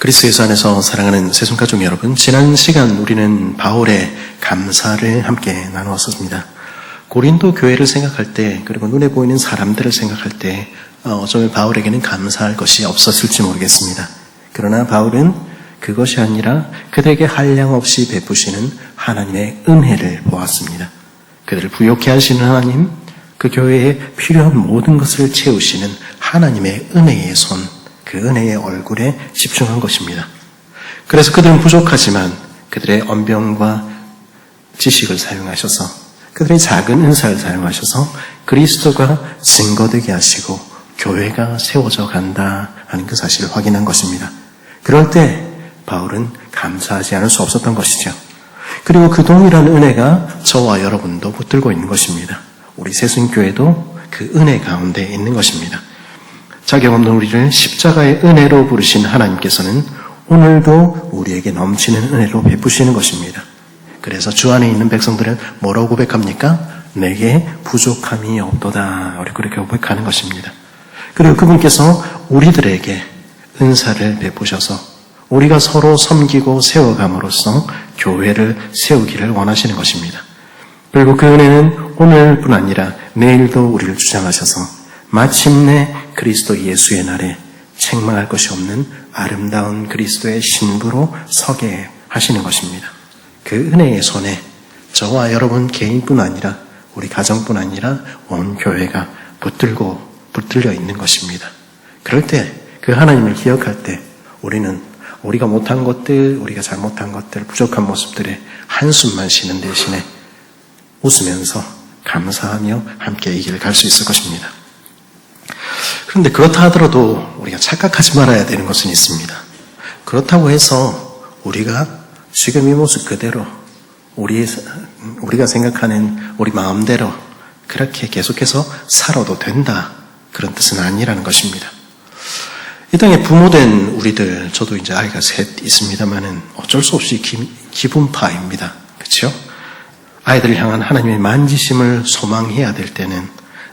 그리스도 예수 안에서 사랑하는 새송가족 여러분, 지난 시간 우리는 바울의 감사를 함께 나누었습니다. 고린도 교회를 생각할 때, 그리고 눈에 보이는 사람들을 생각할 때 어쩌면 바울에게는 감사할 것이 없었을지 모르겠습니다. 그러나 바울은 그것이 아니라 그들에게 한량없이 베푸시는 하나님의 은혜를 보았습니다. 그들을 부욕해 하시는 하나님, 그 교회에 필요한 모든 것을 채우시는 하나님의 은혜의 손, 그 은혜의 얼굴에 집중한 것입니다. 그래서 그들은 부족하지만 그들의 언변과 지식을 사용하셔서, 그들의 작은 은사를 사용하셔서 그리스도가 증거되게 하시고 교회가 세워져 간다 하는 그 사실을 확인한 것입니다. 그럴 때 바울은 감사하지 않을 수 없었던 것이죠. 그리고 그 동일한 은혜가 저와 여러분도 붙들고 있는 것입니다. 우리 새순교회도 그 은혜 가운데 있는 것입니다. 자격 없는 우리를 십자가의 은혜로 부르신 하나님께서는 오늘도 우리에게 넘치는 은혜로 베푸시는 것입니다. 그래서 주 안에 있는 백성들은 뭐라고 고백합니까? 내게 부족함이 없도다. 우리 그렇게 고백하는 것입니다. 그리고 그분께서 우리들에게 은사를 베푸셔서 우리가 서로 섬기고 세워감으로써 교회를 세우기를 원하시는 것입니다. 그리고 그 은혜는 오늘뿐 아니라 내일도 우리를 주장하셔서 마침내 그리스도 예수의 날에 책망할 것이 없는 아름다운 그리스도의 신부로 서게 하시는 것입니다. 그 은혜의 손에 저와 여러분 개인뿐 아니라 우리 가정뿐 아니라 온 교회가 붙들려 있는 것입니다. 그럴 때 그 하나님을 기억할 때 우리는 우리가 못한 것들, 우리가 잘못한 것들, 부족한 모습들에 한숨만 쉬는 대신에 웃으면서 감사하며 함께 이 길을 갈 수 있을 것입니다. 그런데 그렇다 하더라도 우리가 착각하지 말아야 되는 것은 있습니다. 그렇다고 해서 우리가 지금 이 모습 그대로 우리가 생각하는 우리 마음대로 그렇게 계속해서 살아도 된다, 그런 뜻은 아니라는 것입니다. 이 땅에 부모된 우리들, 저도 이제 아이가 셋 있습니다만은 어쩔 수 없이 기분파입니다. 그렇죠? 아이들을 향한 하나님의 만지심을 소망해야 될 때는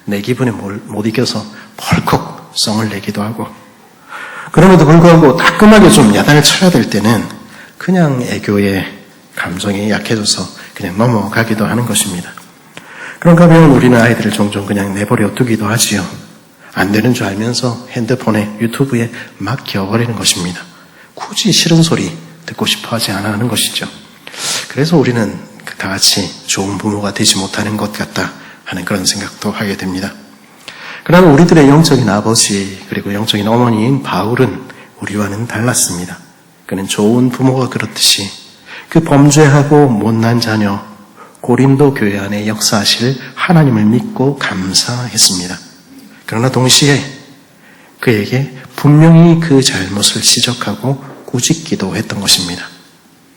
내 기분에 못 이겨서 벌컥 성을 내기도 하고, 그럼에도 불구하고 따끔하게 좀 야단을 쳐야 될 때는 그냥 애교에 감정이 약해져서 그냥 넘어가기도 하는 것입니다. 그런가 하면 우리는 아이들을 종종 그냥 내버려 두기도 하지요. 안 되는 줄 알면서 핸드폰에 유튜브에 막 기어버리는 것입니다. 굳이 싫은 소리 듣고 싶어 하지 않아 하는 것이죠. 그래서 우리는 다 같이 좋은 부모가 되지 못하는 것 같다 하는 그런 생각도 하게 됩니다. 그러나 우리들의 영적인 아버지 그리고 영적인 어머니인 바울은 우리와는 달랐습니다. 그는 좋은 부모가 그렇듯이 그 범죄하고 못난 자녀 고린도 교회 안에 역사하실 하나님을 믿고 감사했습니다. 그러나 동시에 그에게 분명히 그 잘못을 지적하고 꾸짖기도 했던 것입니다.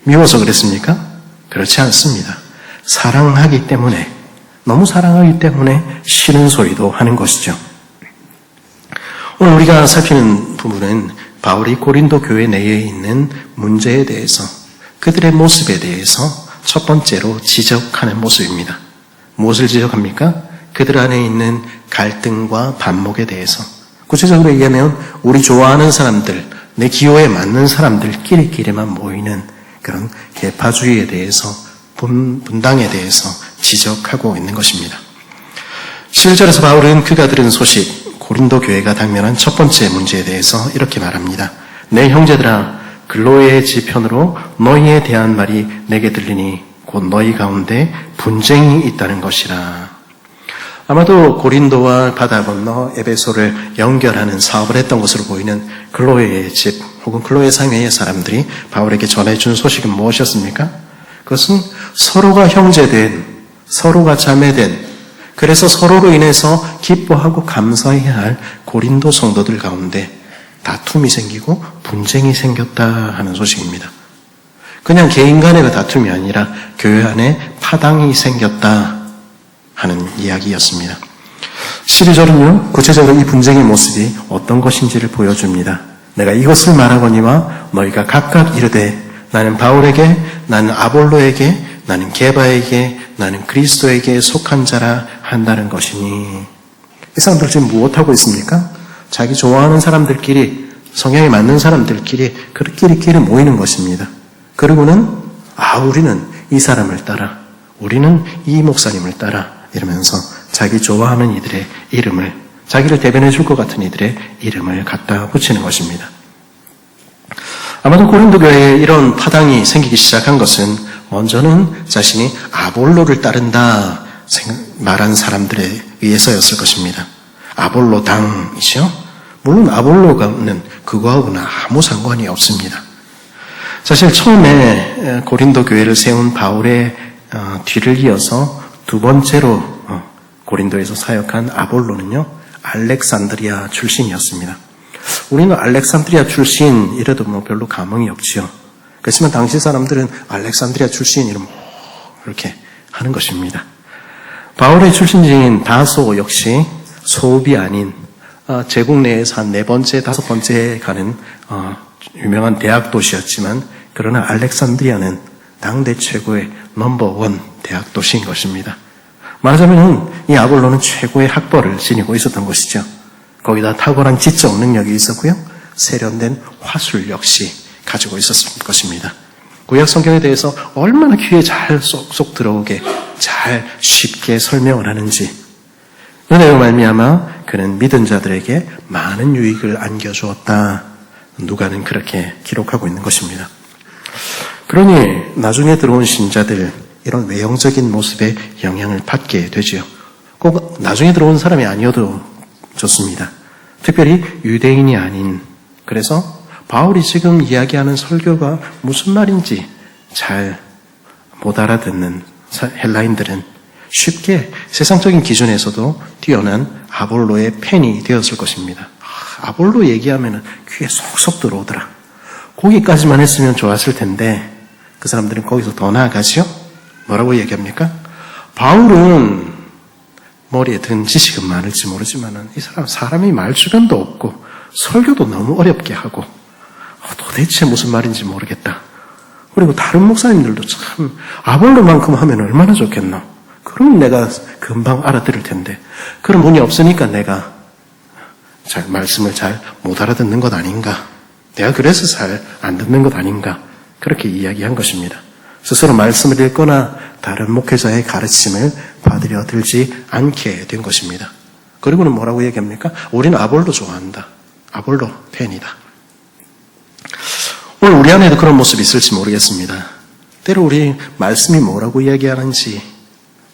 미워서 그랬습니까? 그렇지 않습니다. 사랑하기 때문에, 너무 사랑하기 때문에 싫은 소리도 하는 것이죠. 오늘 우리가 살피는 부분은 바울이 고린도 교회 내에 있는 문제에 대해서, 그들의 모습에 대해서 첫 번째로 지적하는 모습입니다. 무엇을 지적합니까? 그들 안에 있는 갈등과 반목에 대해서. 구체적으로 얘기하면 우리 좋아하는 사람들, 내 기호에 맞는 사람들끼리만 모이는 그런 계파주의에 대해서, 분당에 대해서 지적하고 있는 것입니다. 11절에서 바울은 그가 들은 소식, 고린도 교회가 당면한 첫 번째 문제에 대해서 이렇게 말합니다. 내 형제들아, 글로에의 지편으로 너희에 대한 말이 내게 들리니 곧 너희 가운데 분쟁이 있다는 것이라. 아마도 고린도와 바다 건너 에베소를 연결하는 사업을 했던 것으로 보이는 글로에의 집 혹은 글로에 상회의 사람들이 바울에게 전해준 소식은 무엇이었습니까? 그것은 서로가 형제된, 서로가 자매된, 그래서 서로로 인해서 기뻐하고 감사해야 할 고린도 성도들 가운데 다툼이 생기고 분쟁이 생겼다 하는 소식입니다. 그냥 개인 간의 그 다툼이 아니라 교회 안에 파당이 생겼다 하는 이야기였습니다. 12절은요, 구체적으로 이 분쟁의 모습이 어떤 것인지를 보여줍니다. 내가 이것을 말하거니와 너희가 각각 이르되 나는 바울에게, 나는 아볼로에게, 나는 게바에게, 나는 그리스도에게 속한 자라 한다는 것이니. 이 사람들 지금 무엇하고 있습니까? 자기 좋아하는 사람들끼리 성향에 맞는 사람들끼리 그끼리 모이는 것입니다. 그리고는 우리는 이 사람을 따라, 우리는 이 목사님을 따라 이러면서 자기 좋아하는 이들의 이름을, 자기를 대변해 줄 것 같은 이들의 이름을 갖다 붙이는 것입니다. 아마도 고린도 교회에 이런 파당이 생기기 시작한 것은 먼저는 자신이 아볼로를 따른다 말한 사람들에 의해서였을 것입니다. 아볼로 당이죠. 물론 아볼로는 그거하고는 아무 상관이 없습니다. 사실 처음에 고린도 교회를 세운 바울의 뒤를 이어서 두 번째로 고린도에서 사역한 아볼로는요, 알렉산드리아 출신이었습니다. 우리는 알렉산드리아 출신 이래도 별로 감흥이 없지요. 그렇지만 당시 사람들은 알렉산드리아 출신 이름 이렇게 하는 것입니다. 바울의 출신지인 다소 역시 소읍이 아닌 제국 내에서 한 4번째, 5번째에 가는 유명한 대학 도시였지만, 그러나 알렉산드리아는 당대 최고의 넘버원 대학 도시인 것입니다. 말하자면 이 아볼로는 최고의 학벌을 지니고 있었던 것이죠. 거기다 탁월한 지적 능력이 있었고요, 세련된 화술 역시 가지고 있었을 것입니다. 구약 성경에 대해서 얼마나 귀에 잘 쏙쏙 들어오게 잘 쉽게 설명을 하는지, 은혜로 말미암아 그는 믿은 자들에게 많은 유익을 안겨주었다. 누가는 그렇게 기록하고 있는 것입니다. 그러니 나중에 들어온 신자들, 이런 외형적인 모습의 영향을 받게 되지요. 꼭 나중에 들어온 사람이 아니어도 좋습니다. 특별히 유대인이 아닌, 그래서 바울이 지금 이야기하는 설교가 무슨 말인지 잘 못 알아듣는 헬라인들은 쉽게 세상적인 기준에서도 뛰어난 아볼로의 팬이 되었을 것입니다. 아볼로 얘기하면 귀에 속속 들어오더라. 거기까지만 했으면 좋았을 텐데 그 사람들은 거기서 더 나아가죠. 뭐라고 얘기합니까? 바울은 머리에 든 지식은 많을지 모르지만 이 사람이 말 주변도 없고 설교도 너무 어렵게 하고 도대체 무슨 말인지 모르겠다. 그리고 다른 목사님들도 참 아볼로만큼 하면 얼마나 좋겠노. 그럼 내가 금방 알아들을 텐데, 그런 분이 없으니까 내가 말씀을 잘 못 알아듣는 것 아닌가. 내가 그래서 잘 안 듣는 것 아닌가. 그렇게 이야기한 것입니다. 스스로 말씀을 읽거나 다른 목회자의 가르침을 받으려 들지 않게 된 것입니다. 그리고는 뭐라고 얘기합니까? 우리는 아볼로 좋아한다. 아볼로 팬이다. 오늘 우리 안에도 그런 모습이 있을지 모르겠습니다. 때로 우리 말씀이 뭐라고 이야기하는지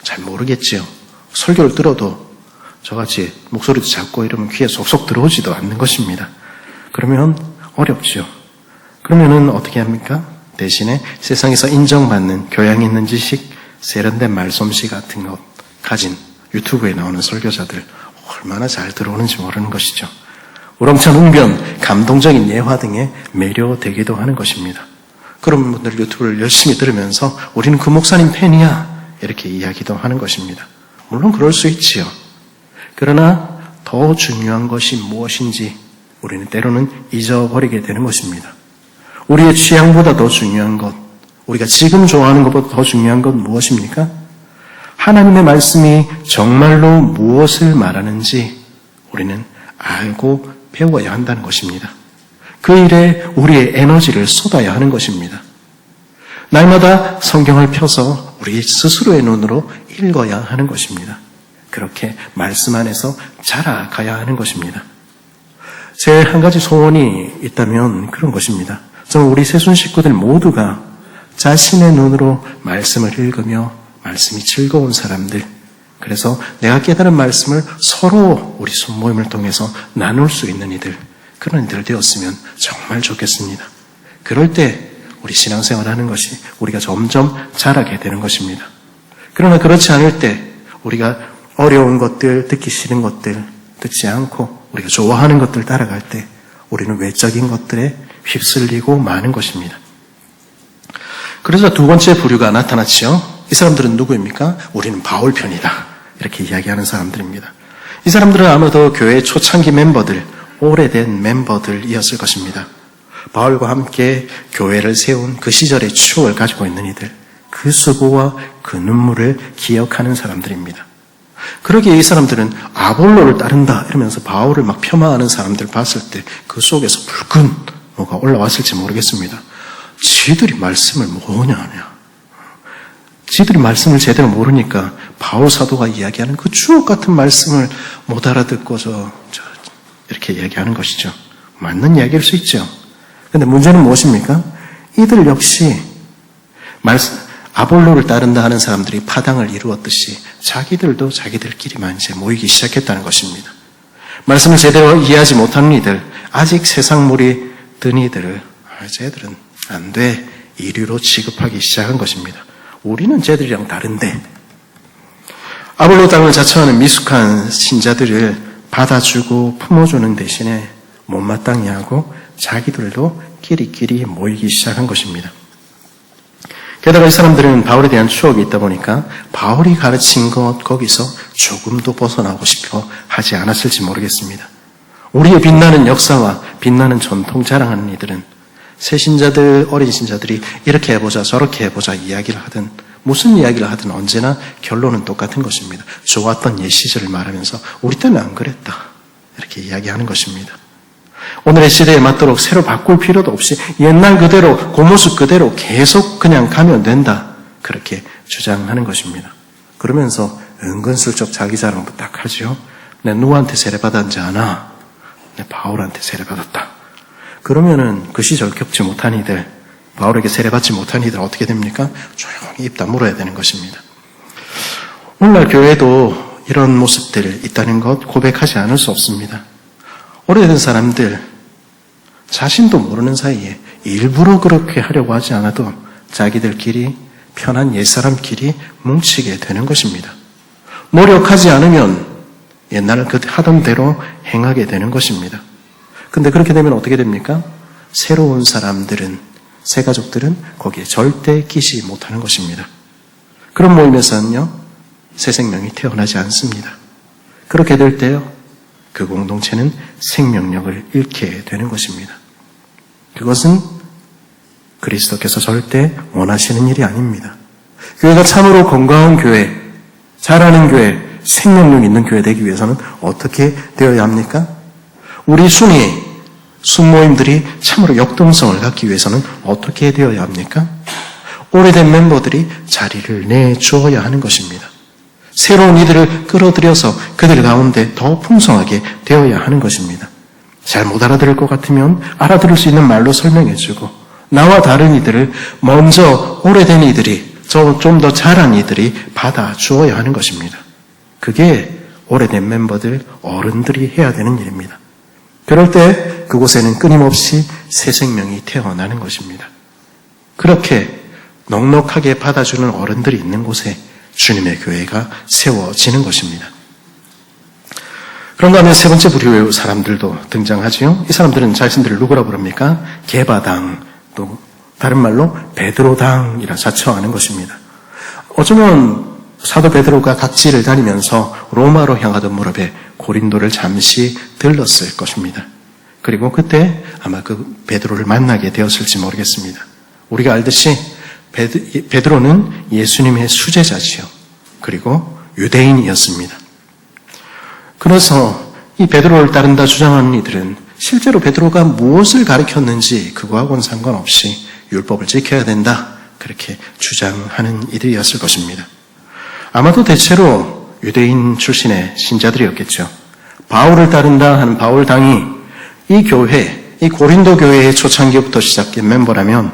잘 모르겠지요. 설교를 들어도 저같이 목소리도 작고 이러면 귀에 속속 들어오지도 않는 것입니다. 그러면 어렵죠. 그러면은 어떻게 합니까? 대신에 세상에서 인정받는 교양 있는 지식, 세련된 말솜씨 같은 것 가진 유튜브에 나오는 설교자들 얼마나 잘 들어오는지 모르는 것이죠. 우렁찬 웅변, 감동적인 예화 등에 매료되기도 하는 것입니다. 그런 분들 유튜브를 열심히 들으면서 우리는 그 목사님 팬이야 이렇게 이야기도 하는 것입니다. 물론 그럴 수 있지요. 그러나 더 중요한 것이 무엇인지 우리는 때로는 잊어버리게 되는 것입니다. 우리의 취향보다 더 중요한 것, 우리가 지금 좋아하는 것보다 더 중요한 건 무엇입니까? 하나님의 말씀이 정말로 무엇을 말하는지 우리는 알고 배워야 한다는 것입니다. 그 일에 우리의 에너지를 쏟아야 하는 것입니다. 날마다 성경을 펴서 우리 스스로의 눈으로 읽어야 하는 것입니다. 그렇게 말씀 안에서 자라가야 하는 것입니다. 제 한 가지 소원이 있다면 그런 것입니다. 저는 우리 새순 식구들 모두가 자신의 눈으로 말씀을 읽으며 말씀이 즐거운 사람들, 그래서 내가 깨달은 말씀을 서로 우리 손모임을 통해서 나눌 수 있는 이들, 그런 이들 되었으면 정말 좋겠습니다. 그럴 때 우리 신앙생활 하는 것이 우리가 점점 자라게 되는 것입니다. 그러나 그렇지 않을 때 우리가 어려운 것들, 듣기 싫은 것들 듣지 않고 우리가 좋아하는 것들 따라갈 때 우리는 외적인 것들에 휩쓸리고 마는 것입니다. 그래서 두 번째 부류가 나타났죠. 이 사람들은 누구입니까? 우리는 바울 편이다. 이렇게 이야기하는 사람들입니다. 이 사람들은 아마도 교회 초창기 멤버들, 오래된 멤버들이었을 것입니다. 바울과 함께 교회를 세운 그 시절의 추억을 가지고 있는 이들, 그 수고와 그 눈물을 기억하는 사람들입니다. 그러기에 이 사람들은 아볼로를 따른다 이러면서 바울을 막 폄하하는 사람들 봤을 때 그 속에서 불끈 뭐가 올라왔을지 모르겠습니다. 지들이 말씀을 뭐냐 하냐. 지들이 말씀을 제대로 모르니까 바울 사도가 이야기하는 그 주옥 같은 말씀을 못 알아듣고 이렇게 얘기하는 것이죠. 맞는 이야기일 수 있죠. 그런데 문제는 무엇입니까? 이들 역시 아볼로를 따른다 하는 사람들이 파당을 이루었듯이 자기들도 자기들끼리만 이제 모이기 시작했다는 것입니다. 말씀을 제대로 이해하지 못하는 이들, 아직 세상물이 든 이들을 쟤들은 안 돼, 이류로 취급하기 시작한 것입니다. 우리는 쟤들이랑 다른데. 아볼로 땅을 자처하는 미숙한 신자들을 받아주고 품어주는 대신에 못마땅히 하고 자기들도 끼리끼리 모이기 시작한 것입니다. 게다가 이 사람들은 바울에 대한 추억이 있다 보니까 바울이 가르친 것 거기서 조금도 벗어나고 싶어 하지 않았을지 모르겠습니다. 우리의 빛나는 역사와 빛나는 전통 자랑하는 이들은 새 신자들, 어린 신자들이 이렇게 해보자 저렇게 해보자 이야기를 하든 무슨 이야기를 하든 언제나 결론은 똑같은 것입니다. 좋았던 옛 시절을 말하면서 우리 때는 안 그랬다 이렇게 이야기하는 것입니다. 오늘의 시대에 맞도록 새로 바꿀 필요도 없이 옛날 그대로 그 모습 그대로 계속 그냥 가면 된다 그렇게 주장하는 것입니다. 그러면서 은근슬쩍 자기 자랑도 딱 하죠. 내 누구한테 세례받았는지 아나? 내 바울한테 세례받았다. 그러면은 그 시절 겪지 못한 이들, 바울에게 세례받지 못한 이들 어떻게 됩니까? 조용히 입 다물어야 되는 것입니다. 오늘날 교회도 이런 모습들 있다는 것 고백하지 않을 수 없습니다. 오래된 사람들 자신도 모르는 사이에 일부러 그렇게 하려고 하지 않아도 자기들끼리 편한 옛사람끼리 뭉치게 되는 것입니다. 노력하지 않으면 옛날 그 하던 대로 행하게 되는 것입니다. 근데 그렇게 되면 어떻게 됩니까? 새로운 사람들은, 새 가족들은 거기에 절대 끼지 못하는 것입니다. 그런 모임에서는요, 새 생명이 태어나지 않습니다. 그렇게 될 때요, 그 공동체는 생명력을 잃게 되는 것입니다. 그것은 그리스도께서 절대 원하시는 일이 아닙니다. 교회가 참으로 건강한 교회, 잘하는 교회, 생명력 있는 교회 되기 위해서는 어떻게 되어야 합니까? 우리 순모임들이 참으로 역동성을 갖기 위해서는 어떻게 되어야 합니까? 오래된 멤버들이 자리를 내주어야 하는 것입니다. 새로운 이들을 끌어들여서 그들 가운데 더 풍성하게 되어야 하는 것입니다. 잘 못 알아들을 것 같으면 알아들을 수 있는 말로 설명해주고 나와 다른 이들을 먼저 오래된 이들이 좀 더 잘한 이들이 받아주어야 하는 것입니다. 그게 오래된 멤버들, 어른들이 해야 되는 일입니다. 그럴 때 그곳에는 끊임없이 새 생명이 태어나는 것입니다. 그렇게 넉넉하게 받아주는 어른들이 있는 곳에 주님의 교회가 세워지는 것입니다. 그런가 하면 세 번째 부류의 사람들도 등장하지요. 이 사람들은 자신들을 누구라 부릅니까? 게바당, 또 다른 말로 베드로당이라 자처하는 것입니다. 어쩌면 사도 베드로가 각지를 다니면서 로마로 향하던 무렵에 고린도를 잠시 들렀을 것입니다. 그리고 그때 아마 그 베드로를 만나게 되었을지 모르겠습니다. 우리가 알듯이 베드로는 예수님의 수제자지요. 그리고 유대인이었습니다. 그래서 이 베드로를 따른다 주장하는 이들은 실제로 베드로가 무엇을 가르쳤는지 그거하고는 상관없이 율법을 지켜야 된다. 그렇게 주장하는 이들이었을 것입니다. 아마도 대체로 유대인 출신의 신자들이었겠죠. 바울을 따른다 하는 바울당이 이 교회, 이 고린도 교회의 초창기부터 시작된 멤버라면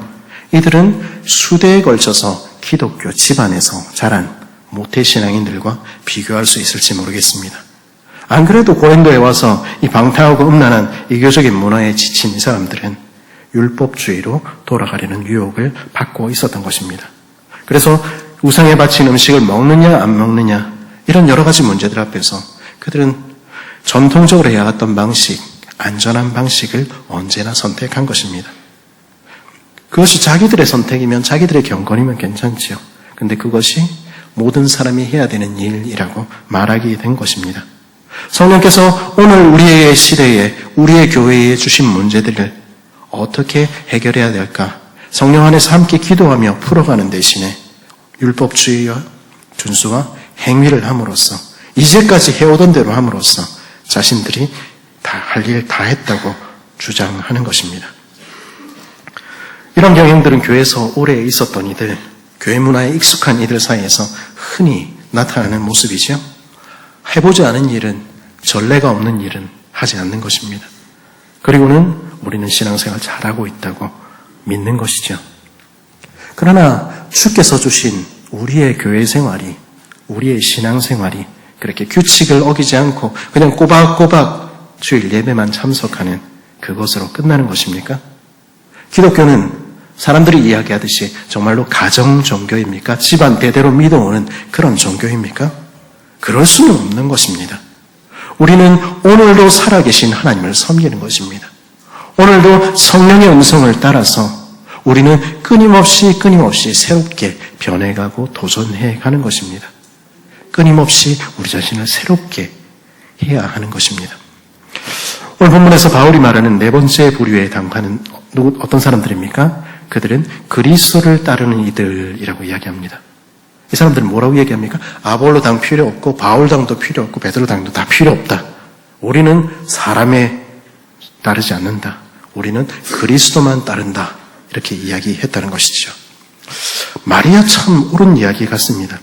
이들은 수대에 걸쳐서 기독교 집안에서 자란 모태신앙인들과 비교할 수 있을지 모르겠습니다. 안 그래도 고린도에 와서 이 방탕하고 음란한 이교적인 문화에 지친 이 사람들은 율법주의로 돌아가려는 유혹을 받고 있었던 것입니다. 그래서 우상에 바친 음식을 먹느냐 안 먹느냐 이런 여러 가지 문제들 앞에서 그들은 전통적으로 해왔던 방식, 안전한 방식을 언제나 선택한 것입니다. 그것이 자기들의 선택이면 자기들의 경건이면 괜찮지요. 근데 그것이 모든 사람이 해야 되는 일이라고 말하게 된 것입니다. 성령께서 오늘 우리의 시대에 우리의 교회에 주신 문제들을 어떻게 해결해야 될까? 성령 안에서 함께 기도하며 풀어가는 대신에 율법주의와 준수와 행위를 함으로써 이제까지 해오던 대로 함으로써 자신들이 다 할 일 다 했다고 주장하는 것입니다. 이런 경향들은 교회에서 오래 있었던 이들, 교회 문화에 익숙한 이들 사이에서 흔히 나타나는 모습이죠. 해보지 않은 일은, 전례가 없는 일은 하지 않는 것입니다. 그리고는 우리는 신앙생활 잘하고 있다고 믿는 것이죠. 그러나 주께서 주신 우리의 교회 생활이, 우리의 신앙생활이 그렇게 규칙을 어기지 않고 그냥 꼬박꼬박 주일 예배만 참석하는 그것으로 끝나는 것입니까? 기독교는 사람들이 이야기하듯이 정말로 가정 종교입니까? 집안 대대로 믿어오는 그런 종교입니까? 그럴 수는 없는 것입니다. 우리는 오늘도 살아계신 하나님을 섬기는 것입니다. 오늘도 성령의 음성을 따라서 우리는 끊임없이 새롭게 변해가고 도전해가는 것입니다. 끊임없이 우리 자신을 새롭게 해야 하는 것입니다. 오늘 본문에서 바울이 말하는 네 번째 부류의 당파는 어떤 사람들입니까? 그들은 그리스도를 따르는 이들이라고 이야기합니다. 이 사람들은 뭐라고 얘기합니까? 아볼로당 필요 없고 바울당도 필요 없고 베드로당도 다 필요 없다. 우리는 사람에 따르지 않는다. 우리는 그리스도만 따른다. 이렇게 이야기했다는 것이죠. 말이야 참 옳은 이야기 같습니다.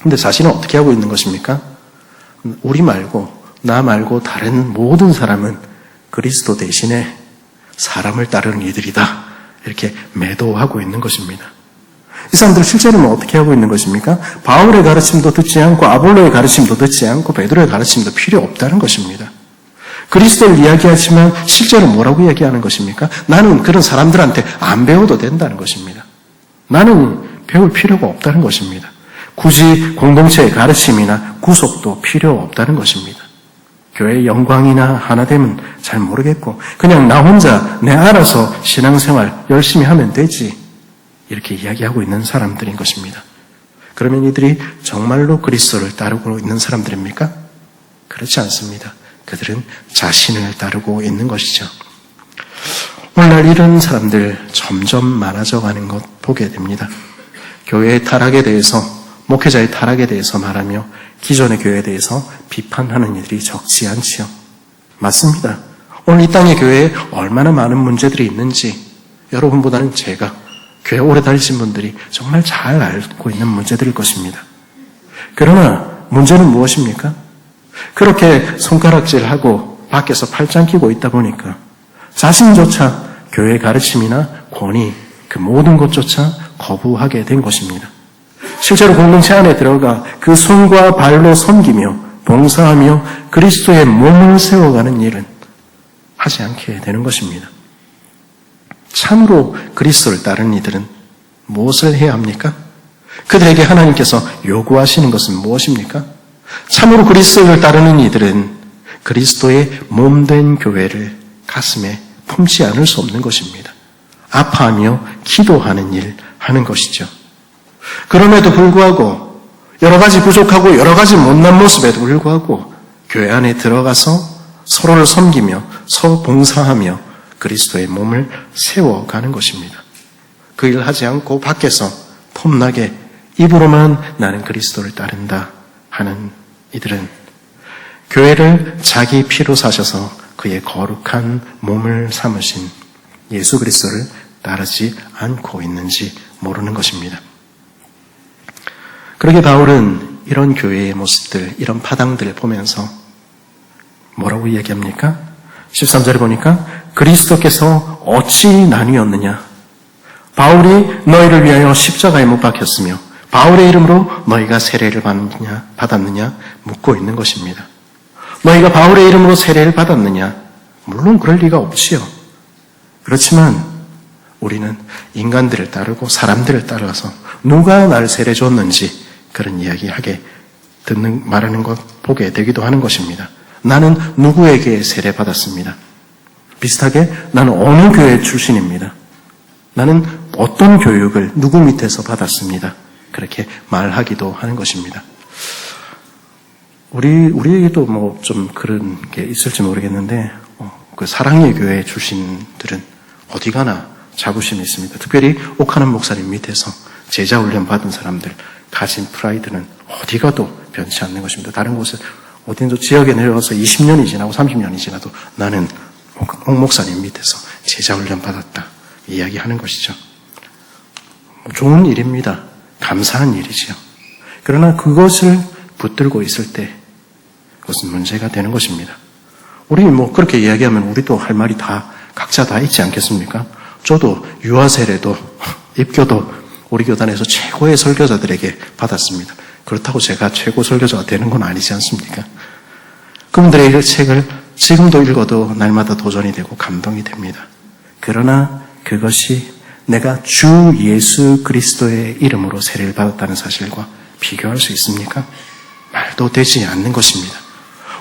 근데 자신은 어떻게 하고 있는 것입니까? 우리 말고 나 말고 다른 모든 사람은 그리스도 대신에 사람을 따르는 이들이다. 이렇게 매도하고 있는 것입니다. 이 사람들은 실제로는 어떻게 하고 있는 것입니까? 바울의 가르침도 듣지 않고 아볼로의 가르침도 듣지 않고 베드로의 가르침도 필요 없다는 것입니다. 그리스도를 이야기하지만 실제로 뭐라고 이야기하는 것입니까? 나는 그런 사람들한테 안 배워도 된다는 것입니다. 나는 배울 필요가 없다는 것입니다. 굳이 공동체의 가르침이나 구속도 필요 없다는 것입니다. 교회의 영광이나 하나됨은 잘 모르겠고 그냥 나 혼자 내 알아서 신앙생활 열심히 하면 되지 이렇게 이야기하고 있는 사람들인 것입니다. 그러면 이들이 정말로 그리스도를 따르고 있는 사람들입니까? 그렇지 않습니다. 그들은 자신을 따르고 있는 것이죠. 오늘날 이런 사람들 점점 많아져 가는 것 보게 됩니다. 교회의 타락에 대해서, 목회자의 타락에 대해서 말하며 기존의 교회에 대해서 비판하는 이들이 적지 않지요. 맞습니다. 오늘 이 땅의 교회에 얼마나 많은 문제들이 있는지 여러분보다는 제가 교회 오래 다니신 분들이 정말 잘 알고 있는 문제들일 것입니다. 그러나 문제는 무엇입니까? 그렇게 손가락질하고 밖에서 팔짱 끼고 있다 보니까 자신조차 교회 가르침이나 권위, 그 모든 것조차 거부하게 된 것입니다. 실제로 공동체 안에 들어가 그 손과 발로 섬기며 봉사하며 그리스도의 몸을 세워가는 일은 하지 않게 되는 것입니다. 참으로 그리스도를 따르는 이들은 무엇을 해야 합니까? 그들에게 하나님께서 요구하시는 것은 무엇입니까? 참으로 그리스도를 따르는 이들은 그리스도의 몸된 교회를 가슴에 품지 않을 수 없는 것입니다. 아파하며 기도하는 일 하는 것이죠. 그럼에도 불구하고 여러 가지 부족하고 여러 가지 못난 모습에도 불구하고 교회 안에 들어가서 서로를 섬기며 서로 봉사하며 그리스도의 몸을 세워가는 것입니다. 그 일을 하지 않고 밖에서 폼나게 입으로만 나는 그리스도를 따른다 하는 이들은 교회를 자기 피로 사셔서 그의 거룩한 몸을 삼으신 예수 그리스도를 따르지 않고 있는지 모르는 것입니다. 그러게 바울은 이런 교회의 모습들, 이런 파당들을 보면서 뭐라고 이야기합니까? 13절에 보니까 그리스도께서 어찌 나뉘었느냐? 바울이 너희를 위하여 십자가에 못 박혔으며 바울의 이름으로 너희가 세례를 받았느냐? 묻고 있는 것입니다. 너희가 바울의 이름으로 세례를 받았느냐? 물론 그럴 리가 없지요. 그렇지만 우리는 인간들을 따르고 사람들을 따라서 누가 날 세례 줬는지 그런 이야기하게 말하는 것 보게 되기도 하는 것입니다. 나는 누구에게 세례 받았습니다. 비슷하게 나는 어느 교회 출신입니다. 나는 어떤 교육을 누구 밑에서 받았습니다. 그렇게 말하기도 하는 것입니다. 우리에게도 뭐 좀 그런 게 있을지 모르겠는데, 그 사랑의 교회 출신들은 어디 가나 자부심이 있습니다. 특별히 옥하는 목사님 밑에서 제자 훈련 받은 사람들 가진 프라이드는 어디 가도 변치 않는 것입니다. 다른 곳에 어딘지 지역에 내려와서 20년이 지나고 30년이 지나도 나는 홍 목사님 밑에서 제자훈련 받았다 이야기하는 것이죠. 좋은 일입니다. 감사한 일이지요. 그러나 그것을 붙들고 있을 때 그것은 문제가 되는 것입니다. 우리 그렇게 이야기하면 우리도 할 말이 각자 다 있지 않겠습니까? 저도 유아 세례도 입교도 우리 교단에서 최고의 설교자들에게 받았습니다. 그렇다고 제가 최고 설교자가 되는 건 아니지 않습니까? 그분들의 책을 지금도 읽어도 날마다 도전이 되고 감동이 됩니다. 그러나 그것이 내가 주 예수 그리스도의 이름으로 세례를 받았다는 사실과 비교할 수 있습니까? 말도 되지 않는 것입니다.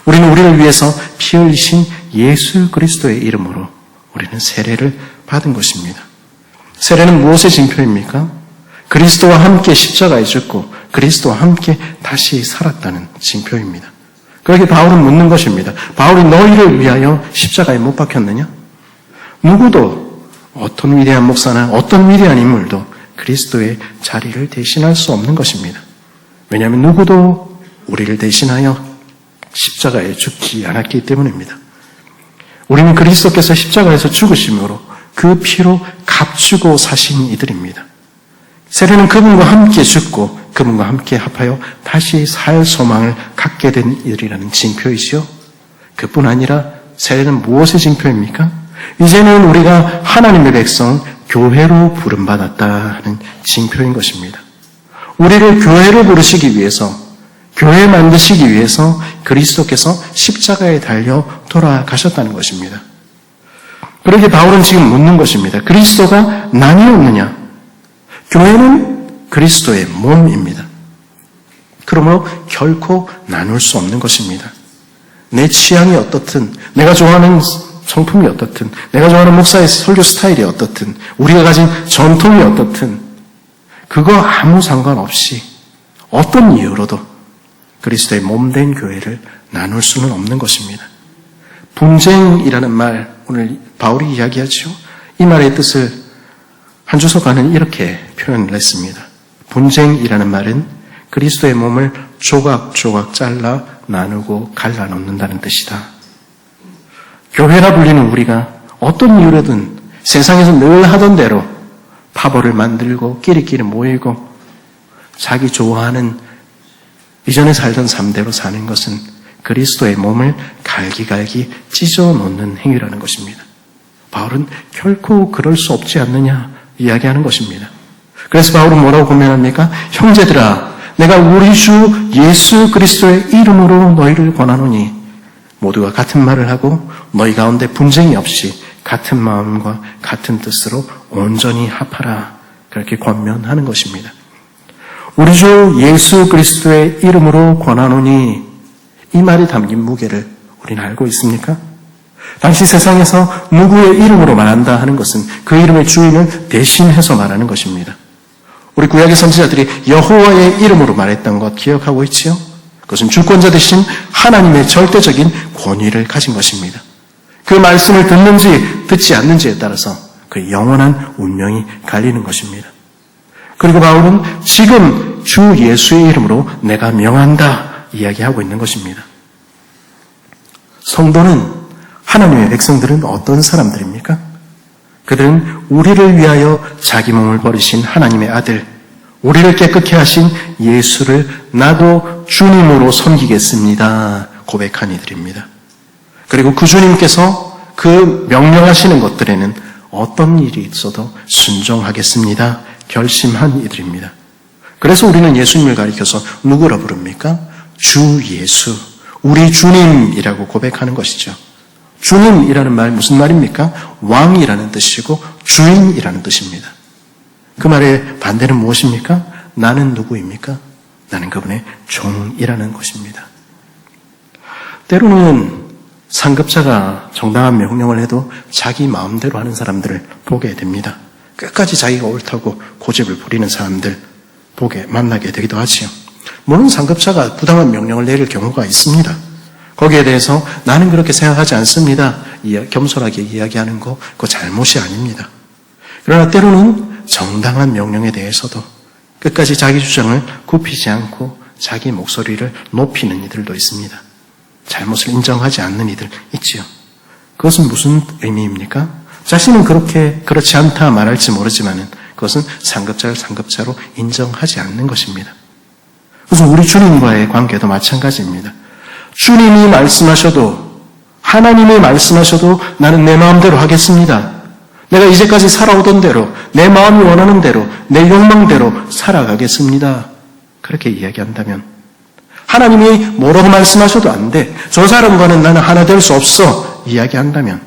우리는 우리를 위해서 피 흘리신 예수 그리스도의 이름으로 우리는 세례를 받은 것입니다. 세례는 무엇의 징표입니까? 그리스도와 함께 십자가에 죽고 그리스도와 함께 다시 살았다는 징표입니다. 그렇게 바울은 묻는 것입니다. 바울이 너희를 위하여 십자가에 못 박혔느냐? 누구도 어떤 위대한 목사나 어떤 위대한 인물도 그리스도의 자리를 대신할 수 없는 것입니다. 왜냐하면 누구도 우리를 대신하여 십자가에 죽지 않았기 때문입니다. 우리는 그리스도께서 십자가에서 죽으심으로 그 피로 값주고 사신 이들입니다. 세례는 그분과 함께 죽고 그분과 함께 합하여 다시 살 소망을 갖게 된 이들이라는 징표이지요. 그뿐 아니라 세례는 무엇의 징표입니까? 이제는 우리가 하나님의 백성, 교회로 부름받았다는 징표인 것입니다. 우리를 교회로 부르시기 위해서, 교회 만드시기 위해서 그리스도께서 십자가에 달려 돌아가셨다는 것입니다. 그렇게 바울은 지금 묻는 것입니다. 그리스도가 나뉘었느냐? 교회는 그리스도의 몸입니다. 그러므로 결코 나눌 수 없는 것입니다. 내 취향이 어떻든, 내가 좋아하는 성품이 어떻든, 내가 좋아하는 목사의 설교 스타일이 어떻든, 우리가 가진 전통이 어떻든, 그거 아무 상관없이 어떤 이유로도 그리스도의 몸된 교회를 나눌 수는 없는 것입니다. 분쟁이라는 말, 오늘 바울이 이야기하죠. 이 말의 뜻을 한 주석가는 이렇게 표현을 했습니다. 분쟁이라는 말은 그리스도의 몸을 조각조각 잘라 나누고 갈라놓는다는 뜻이다. 교회라 불리는 우리가 어떤 이유로든 세상에서 늘 하던 대로 파벌을 만들고 끼리끼리 모이고 자기 좋아하는 이전에 살던 삶대로 사는 것은 그리스도의 몸을 갈기갈기 찢어놓는 행위라는 것입니다. 바울은 결코 그럴 수 없지 않느냐 이야기하는 것입니다. 그래서 바울은 뭐라고 고면합니까? 형제들아, 내가 우리 주 예수 그리스도의 이름으로 너희를 권하노니 모두가 같은 말을 하고 너희 가운데 분쟁이 없이 같은 마음과 같은 뜻으로 온전히 합하라. 그렇게 권면하는 것입니다. 우리 주 예수 그리스도의 이름으로 권하노니 이 말이 담긴 무게를 우리는 알고 있습니까? 당시 세상에서 누구의 이름으로 말한다 하는 것은 그 이름의 주인을 대신해서 말하는 것입니다. 우리 구약의 선지자들이 여호와의 이름으로 말했던 것 기억하고 있지요? 그것은 주권자 되신 하나님의 절대적인 권위를 가진 것입니다. 그 말씀을 듣는지 듣지 않는지에 따라서 그 영원한 운명이 갈리는 것입니다. 그리고 바울은 지금 주 예수의 이름으로 내가 명한다 이야기하고 있는 것입니다. 성도는, 하나님의 백성들은 어떤 사람들입니까? 그들은 우리를 위하여 자기 몸을 버리신 하나님의 아들, 우리를 깨끗게 하신 예수를 나도 주님으로 섬기겠습니다 고백한 이들입니다. 그리고 그 주님께서 그 명령하시는 것들에는 어떤 일이 있어도 순종하겠습니다 결심한 이들입니다. 그래서 우리는 예수님을 가리켜서 누구라 부릅니까? 주 예수, 우리 주님이라고 고백하는 것이죠. 주님이라는 말 무슨 말입니까? 왕이라는 뜻이고 주인이라는 뜻입니다. 그 말의 반대는 무엇입니까? 나는 누구입니까? 나는 그분의 종이라는 것입니다. 때로는 상급자가 정당한 명령을 해도 자기 마음대로 하는 사람들을 보게 됩니다. 끝까지 자기가 옳다고 고집을 부리는 사람들 만나게 되기도 하지요. 물론 상급자가 부당한 명령을 내릴 경우가 있습니다. 거기에 대해서 나는 그렇게 생각하지 않습니다. 겸손하게 이야기하는 거 그거 잘못이 아닙니다. 그러나 때로는 정당한 명령에 대해서도 끝까지 자기 주장을 굽히지 않고 자기 목소리를 높이는 이들도 있습니다. 잘못을 인정하지 않는 이들 있지요. 그것은 무슨 의미입니까? 자신은 그렇지 않다 말할지 모르지만은 그것은 상급자로 인정하지 않는 것입니다. 그래서 우리 주님과의 관계도 마찬가지입니다. 주님이 말씀하셔도, 하나님이 말씀하셔도 나는 내 마음대로 하겠습니다. 내가 이제까지 살아오던 대로, 내 마음이 원하는 대로, 내 욕망대로 살아가겠습니다. 그렇게 이야기한다면, 하나님이 뭐라고 말씀하셔도 안 돼. 저 사람과는 나는 하나 될 수 없어. 이야기한다면,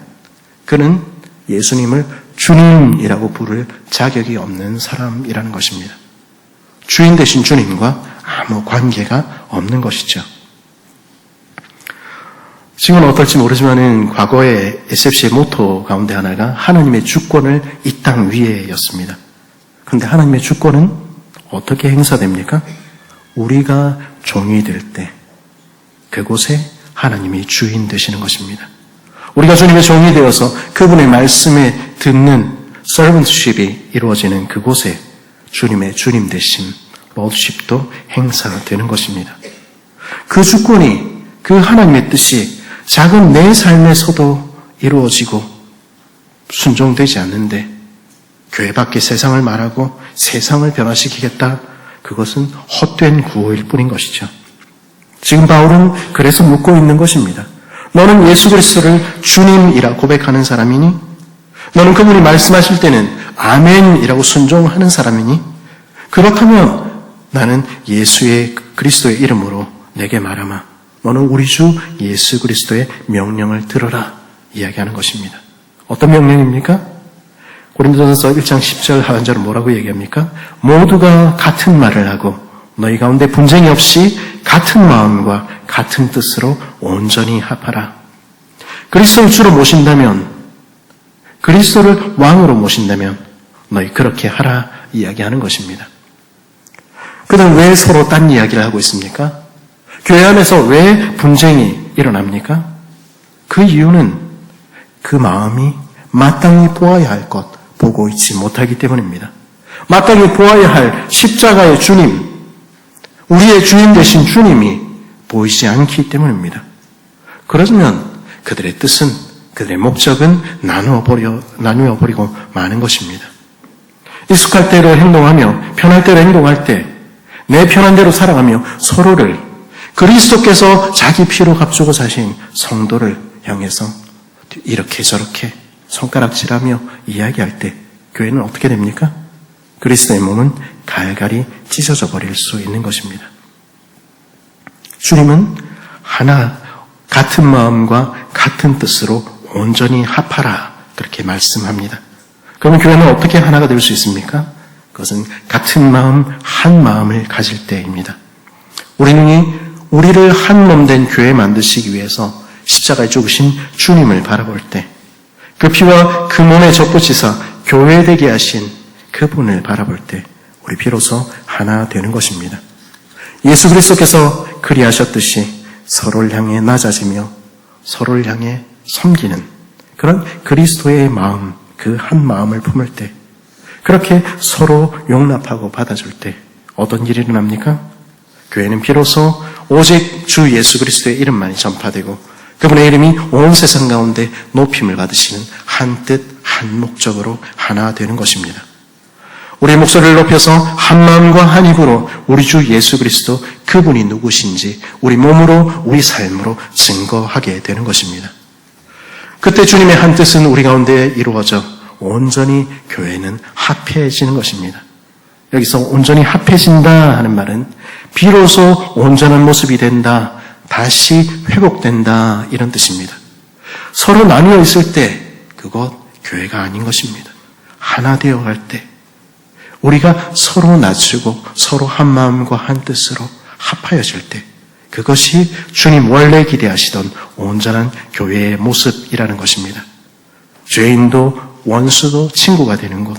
그는 예수님을 주님이라고 부를 자격이 없는 사람이라는 것입니다. 주인 되신 주님과 아무 관계가 없는 것이죠. 지금은 어떨지 모르지만은 과거에 SFC의 모토 가운데 하나가 하나님의 주권을 이 땅 위에였습니다. 그런데 하나님의 주권은 어떻게 행사됩니까? 우리가 종이 될 때 그곳에 하나님이 주인 되시는 것입니다. 우리가 주님의 종이 되어서 그분의 말씀에 듣는 서번트십이 이루어지는 그곳에 주님의 주님 되심, 러드십도 행사되는 것입니다. 그 주권이, 그 하나님의 뜻이 작은 내 삶에서도 이루어지고 순종되지 않는데 교회 밖에 세상을 말하고 세상을 변화시키겠다. 그것은 헛된 구호일 뿐인 것이죠. 지금 바울은 그래서 묻고 있는 것입니다. 너는 예수 그리스도를 주님이라 고백하는 사람이니? 너는 그분이 말씀하실 때는 아멘이라고 순종하는 사람이니? 그렇다면 나는 예수의 그리스도의 이름으로 내게 말하마. 너는 우리 주 예수 그리스도의 명령을 들어라. 이야기하는 것입니다. 어떤 명령입니까? 고린도전서 1장 10절 하반절은 뭐라고 얘기합니까? 모두가 같은 말을 하고 너희 가운데 분쟁이 없이 같은 마음과 같은 뜻으로 온전히 합하라. 그리스도를 주로 모신다면, 그리스도를 왕으로 모신다면 너희 그렇게 하라 이야기하는 것입니다. 그들은 왜 서로 딴 이야기를 하고 있습니까? 교회 안에서 왜 분쟁이 일어납니까? 그 이유는 그 마음이 마땅히 보아야 할 것 보고 있지 못하기 때문입니다. 마땅히 보아야 할 십자가의 주님, 우리의 주인 되신 주님이 보이지 않기 때문입니다. 그러면 그들의 뜻은, 그들의 목적은 나누어 버리고 마는 것입니다. 익숙할 대로 행동하며 편할 대로 행동할 때 내 편한 대로 살아가며 서로를 그리스도께서 자기 피로 값주고 사신 성도를 향해서 이렇게 저렇게 손가락질하며 이야기할 때 교회는 어떻게 됩니까? 그리스도의 몸은 갈갈이 찢어져 버릴 수 있는 것입니다. 주님은 하나, 같은 마음과 같은 뜻으로 온전히 합하라 그렇게 말씀합니다. 그러면 교회는 어떻게 하나가 될 수 있습니까? 그것은 같은 마음, 한 마음을 가질 때입니다. 우리를 한 몸 된 교회 만드시기 위해서 십자가에 죽으신 주님을 바라볼 때, 그 피와 그 몸에 접붙이사 교회 되게 하신 그분을 바라볼 때 우리 비로소 하나 되는 것입니다. 예수 그리스도께서 그리하셨듯이 서로를 향해 낮아지며 서로를 향해 섬기는 그런 그리스도의 마음, 그 한 마음을 품을 때, 그렇게 서로 용납하고 받아줄 때 어떤 일이 일어납니까? 교회는 비로소 오직 주 예수 그리스도의 이름만이 전파되고 그분의 이름이 온 세상 가운데 높임을 받으시는 한 뜻, 한 목적으로 하나 되는 것입니다. 우리의 목소리를 높여서 한 마음과 한 입으로 우리 주 예수 그리스도 그분이 누구신지 우리 몸으로, 우리 삶으로 증거하게 되는 것입니다. 그때 주님의 한 뜻은 우리 가운데 이루어져 온전히 교회는 합해지는 것입니다. 여기서 온전히 합해진다 하는 말은 비로소 온전한 모습이 된다, 다시 회복된다 이런 뜻입니다. 서로 나뉘어 있을 때 그것 교회가 아닌 것입니다. 하나 되어갈 때 우리가 서로 낮추고 서로 한 마음과 한 뜻으로 합하여질 때 그것이 주님 원래 기대하시던 온전한 교회의 모습이라는 것입니다. 죄인도 원수도 친구가 되는 곳,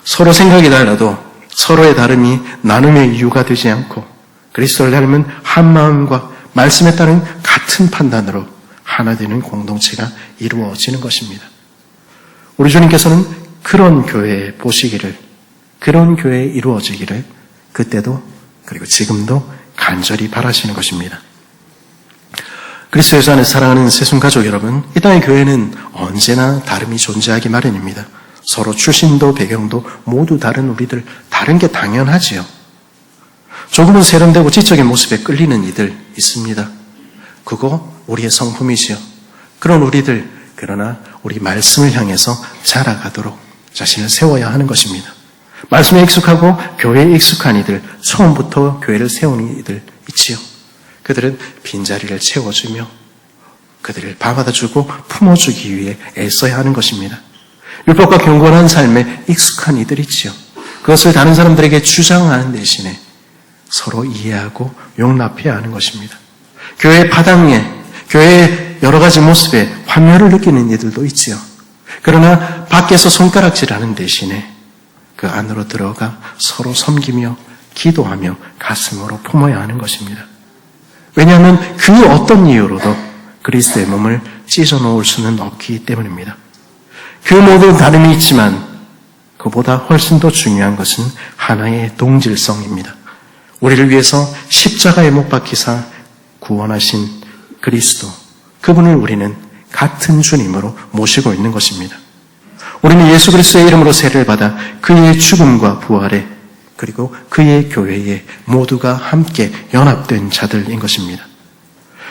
서로 생각이 달라도 서로의 다름이 나눔의 이유가 되지 않고 그리스도를 닮은 한 마음과 말씀에 따른 같은 판단으로 하나 되는 공동체가 이루어지는 것입니다. 우리 주님께서는 그런 교회에 보시기를, 그런 교회에 이루어지기를 그때도 그리고 지금도 간절히 바라시는 것입니다. 그리스도 예수 안에서 사랑하는 새순가족 여러분, 이 땅의 교회는 언제나 다름이 존재하기 마련입니다. 서로 출신도 배경도 모두 다른 우리들, 다른 게 당연하지요. 조금은 세련되고 지적인 모습에 끌리는 이들 있습니다. 그거 우리의 성품이지요. 그런 우리들, 그러나 우리 말씀을 향해서 자라가도록 자신을 세워야 하는 것입니다. 말씀에 익숙하고 교회에 익숙한 이들, 처음부터 교회를 세우는 이들 있지요. 그들은 빈자리를 채워주며 그들을 받아주고 품어주기 위해 애써야 하는 것입니다. 율법과 경건한 삶에 익숙한 이들 있지요. 그것을 다른 사람들에게 주장하는 대신에 서로 이해하고 용납해야 하는 것입니다. 교회의 바닥에, 교회의 여러 가지 모습에 환멸을 느끼는 이들도 있지요. 그러나 밖에서 손가락질하는 대신에 그 안으로 들어가 서로 섬기며 기도하며 가슴으로 품어야 하는 것입니다. 왜냐하면 그 어떤 이유로도 그리스도의 몸을 찢어놓을 수는 없기 때문입니다. 그 모든 다름이 있지만 그보다 훨씬 더 중요한 것은 하나의 동질성입니다. 우리를 위해서 십자가에 못 박히사 구원하신 그리스도, 그분을 우리는 같은 주님으로 모시고 있는 것입니다. 우리는 예수 그리스도의 이름으로 세례를 받아 그의 죽음과 부활에 그리고 그의 교회에 모두가 함께 연합된 자들인 것입니다.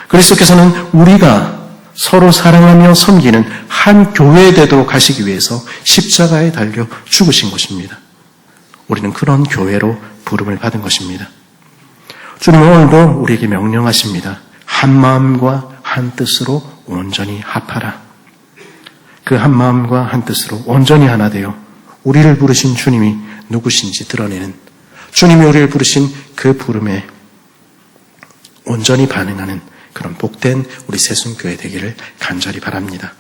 그리스도께서는 우리가 서로 사랑하며 섬기는 한 교회 되도록 하시기 위해서 십자가에 달려 죽으신 것입니다. 우리는 그런 교회로 부름을 받은 것입니다. 주님은 오늘도 우리에게 명령하십니다. 한 마음과 한 뜻으로 온전히 합하라. 그 한 마음과 한 뜻으로 온전히 하나 되어 우리를 부르신 주님이 누구신지 드러내는, 주님이 우리를 부르신 그 부름에 온전히 반응하는 그런 복된 우리 새순교회 되기를 간절히 바랍니다.